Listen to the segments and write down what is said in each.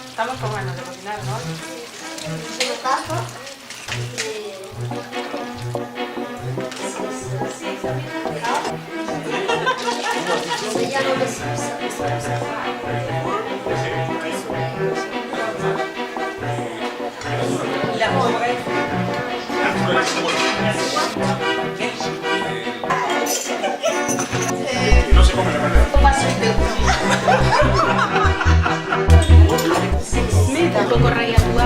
Estamos con ganas de cocinar, ¿no? No se come la verdad. Un poco rayatua,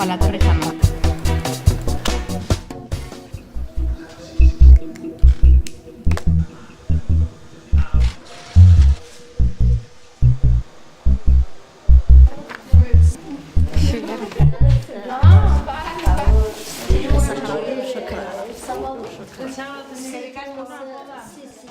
la torre jamás. El sábado tendría que dedicar una boda. Sí, sí.